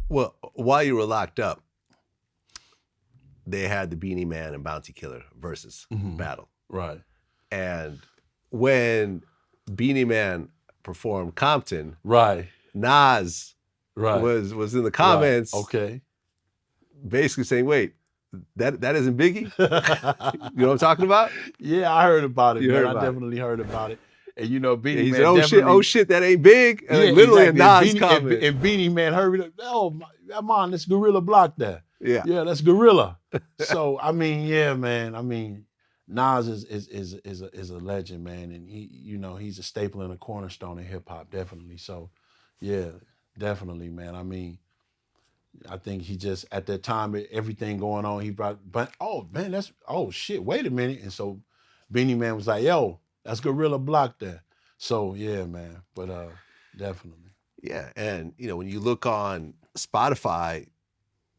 Well, while you were locked up, they had the Beenie Man and Bounty Killer versus battle. Right. And when Beenie Man performed Compton, Right. Nas Right. was in the comments, Right. Okay. basically saying, "Wait, that isn't Biggie." You know what I'm talking about? Yeah, I heard about it, You man. heard I about it. definitely heard about it. And you know, Beenie Yeah, he Man said, "Oh definitely, shit, that ain't Big." And yeah, literally exactly. a Nas comment. And Beenie Man heard it. Oh, come on, that's Guerilla Black there. Yeah. Yeah, that's Guerilla. So I mean, yeah, man. I mean, Nas is a legend, man, and he's a staple and a cornerstone in hip hop, definitely. So, yeah, definitely, man. I mean, I think he just at that time everything going on, he brought, but oh man, shit, wait a minute, and so Beenie Man was like, yo, that's Guerilla Block there. So yeah, man, but definitely. Yeah, and when you look on Spotify,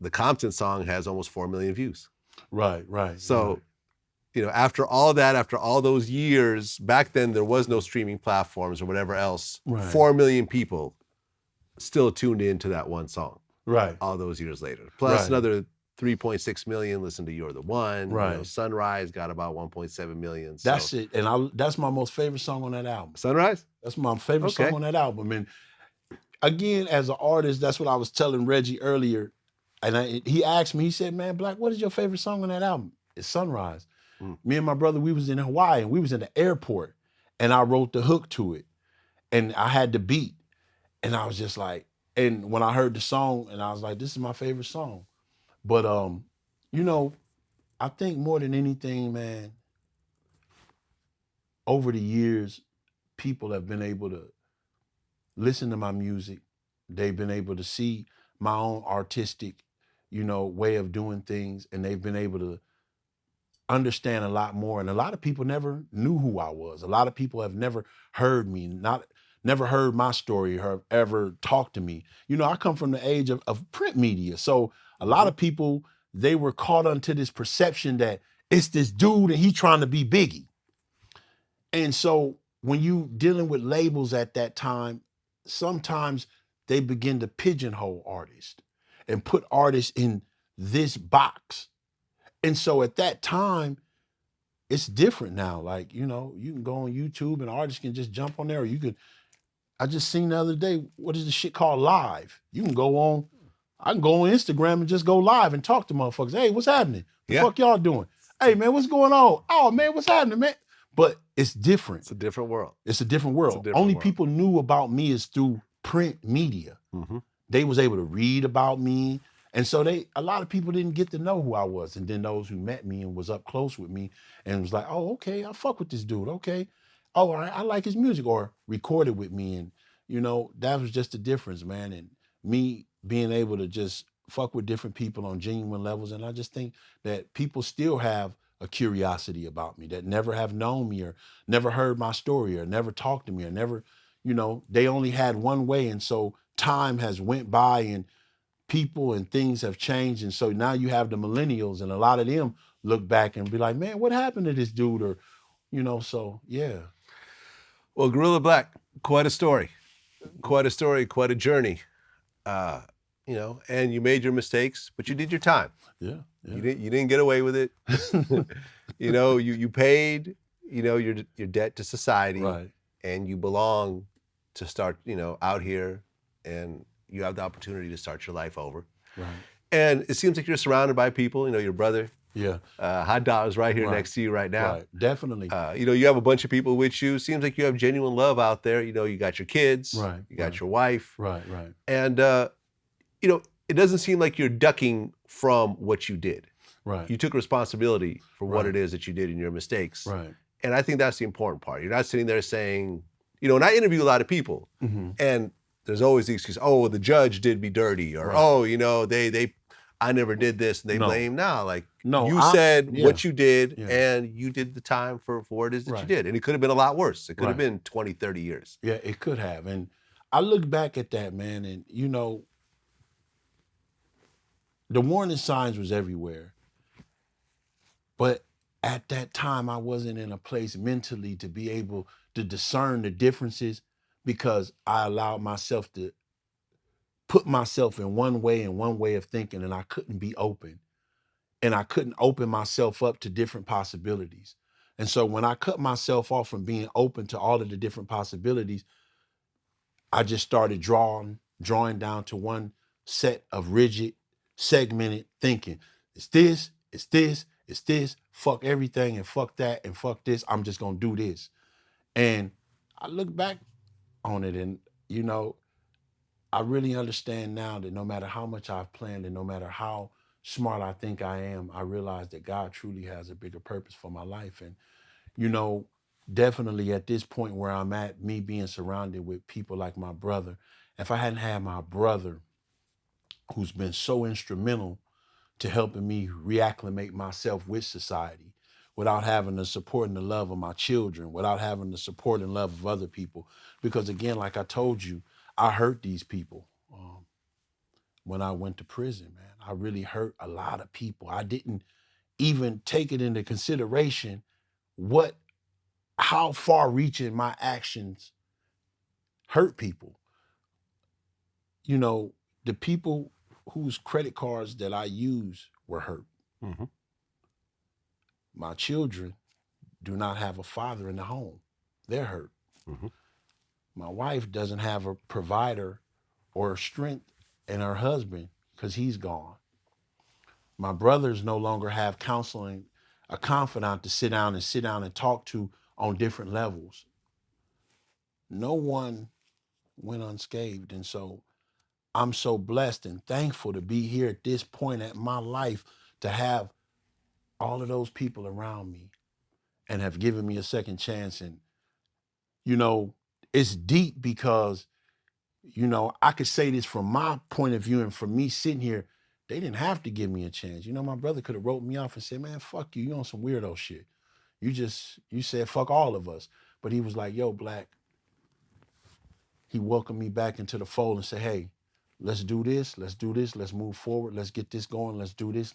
the Compton song has almost 4 million views. Right. So, after all that, after all those years, back then there was no streaming platforms or whatever else. Right. 4 million people still tuned into that one song. Right. All those years later. Plus another 3.6 million listen to You're the One. Right. Sunrise got about 1.7 million. So. That's it. And that's my most favorite song on that album. Sunrise? That's my favorite song on that album. And again, as an artist, that's what I was telling Reggie earlier. And he asked me, he said, man, Black, what is your favorite song on that album? It's Sunrise. Me and my brother, we was in Hawaii and we was in the airport and I wrote the hook to it and I had the beat and I was just like, and when I heard the song and I was like, this is my favorite song. But, I think more than anything, man, over the years, people have been able to listen to my music. They've been able to see my own artistic, way of doing things. And they've been able to understand a lot more. And a lot of people never knew who I was. A lot of people have never heard me, never heard my story or have ever talked to me. I come from the age of print media. So a lot of people, they were caught onto this perception that it's this dude and he trying to be Biggie. And so when you dealing with labels at that time, sometimes they begin to pigeonhole artists and put artists in this box. And so at that time, it's different now. Like, you can go on YouTube and artists can just jump on there. Or I just seen the other day, what is the shit called live? I can go on Instagram and just go live and talk to motherfuckers. Hey, what's happening? The fuck y'all doing? Hey man, what's going on? Oh man, what's happening, man? But it's different. It's a different world. Only people knew about me is through print media. Mm-hmm. They was able to read about me. And so a lot of people didn't get to know who I was. And then those who met me and was up close with me and was like, oh, okay, I fuck with this dude. Okay. Oh, I like his music, or recorded with me. And, that was just the difference, man. And me being able to just fuck with different people on genuine levels. And I just think that people still have a curiosity about me that never have known me or never heard my story or never talked to me or never, they only had one way. And so time has went by and people and things have changed. And so now you have the millennials and a lot of them look back and be like, man, what happened to this dude? Or, so yeah. Well, Guerilla Black, quite a story, quite a journey, and you made your mistakes, but you did your time. Yeah. You didn't get away with it. You paid, your debt to society, right? And you belong to start, out here, and you have the opportunity to start your life over. Right. And it seems like you're surrounded by people, your brother. Yeah. Hot Dog is right here next to you right now. Right. Definitely. You have a bunch of people with you. Seems like you have genuine love out there. You got your kids. Right. You got your wife. Right. And, it doesn't seem like you're ducking from what you did. Right. You took responsibility for what it is that you did in your mistakes. Right. And I think that's the important part. You're not sitting there saying, and I interview a lot of people, and there's always the excuse, oh, the judge did me dirty, or I never did this, and they blame. You said what you did, and you did the time for what it is that you did. And it could have been a lot worse. It could have been 20, 30 years. Yeah, it could have. And I look back at that, man, and the warning signs was everywhere. But at that time, I wasn't in a place mentally to be able to discern the differences because I allowed myself to put myself in one way and one way of thinking, and I couldn't be open. And I couldn't open myself up to different possibilities. And so when I cut myself off from being open to all of the different possibilities, I just started drawing down to one set of rigid, segmented thinking. It's this, it's this, it's this, fuck everything and fuck that and fuck this. I'm just gonna do this. And I look back on it and, you know, I really understand now that no matter how much I've planned and no matter how smart I think I am, I realize that God truly has a bigger purpose for my life. And, you know, definitely at this point where I'm at, me being surrounded with people like my brother, if I hadn't had my brother who's been so instrumental to helping me reacclimate myself with society, without having the support and the love of my children, without having the support and love of other people. Because again, like I told you, I hurt these people when I went to prison, man. I really hurt a lot of people. I didn't even take it into consideration how far reaching my actions hurt people. You know, the people whose credit cards that I use were hurt. Mm-hmm. My children do not have a father in the home. They're hurt. Mm-hmm. My wife doesn't have a provider or strength in her husband because he's gone. My brothers no longer have counseling, a confidant to sit down and talk to on different levels. No one went unscathed. And so I'm so blessed and thankful to be here at this point at my life to have all of those people around me and have given me a second chance. And, you know, it's deep because, you know, I could say this from my point of view and from me sitting here, they didn't have to give me a chance. You know, my brother could have wrote me off and said, man, fuck you. You on some weirdo shit. You said fuck all of us. But he was like, yo, Black. He welcomed me back into the fold and said, hey, let's do this. Let's move forward. Let's get this going. Let's do this.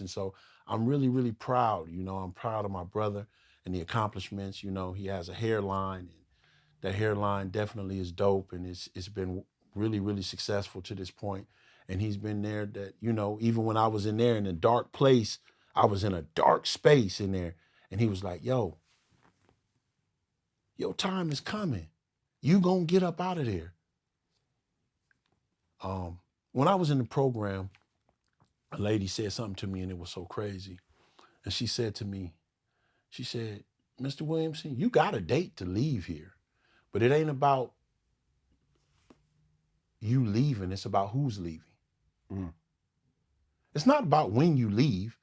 And so I'm really, really proud. You know, I'm proud of my brother and the accomplishments. You know, he has a hairline. And that hairline definitely is dope. And it's been really, really successful to this point. And he's been there that, you know, even when I was in there in a dark place, I was in a dark space in there. And he was like, yo, your time is coming. You gonna get up out of there. When I was in the program, a lady said something to me and it was so crazy. And she said to me, she said, Mr. Williamson, you got a date to leave here, but it ain't about you leaving, it's about who's leaving. Mm. It's not about when you leave.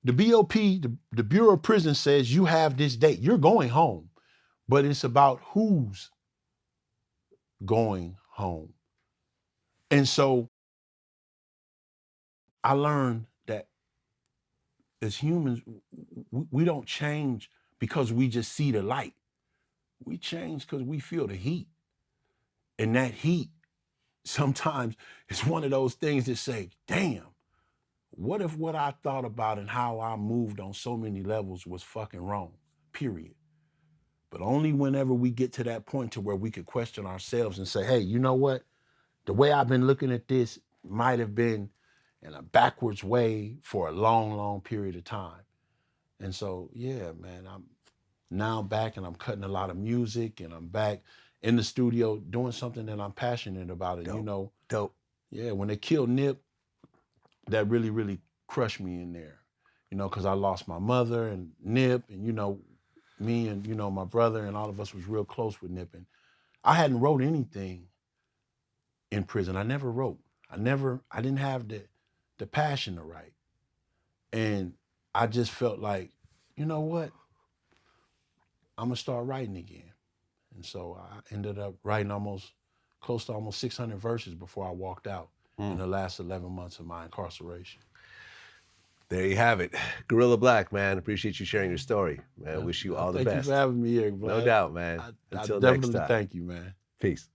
The BOP, the Bureau of Prisons says you have this date, you're going home, but it's about who's going home. And so I learned that as humans, we don't change because we just see the light. We change because we feel the heat. And that heat sometimes is one of those things that say, damn, what if what I thought about and how I moved on so many levels was fucking wrong, period. But only whenever we get to that point to where we could question ourselves and say, hey, you know what? The way I've been looking at this might have been in a backwards way for a long, long period of time. And so, yeah, man, I'm now back and I'm cutting a lot of music and I'm back in the studio doing something that I'm passionate about. And, you know, dope. Yeah, when they killed Nip, that really, really crushed me in there, you know, because I lost my mother and Nip and, you know, me and, you know, my brother and all of us was real close with Nip. And I hadn't wrote anything in prison. I never wrote. I didn't have the passion to write. And I just felt like, you know what? I'm gonna start writing again. And so I ended up writing close to almost 600 verses before I walked out in the last 11 months of my incarceration. There you have it. Guerilla Black, man. Appreciate you sharing your story, man. Wish you all the best. Thank you for having me here, Black. No doubt, man. I Until definitely next time. Thank you, man. Peace.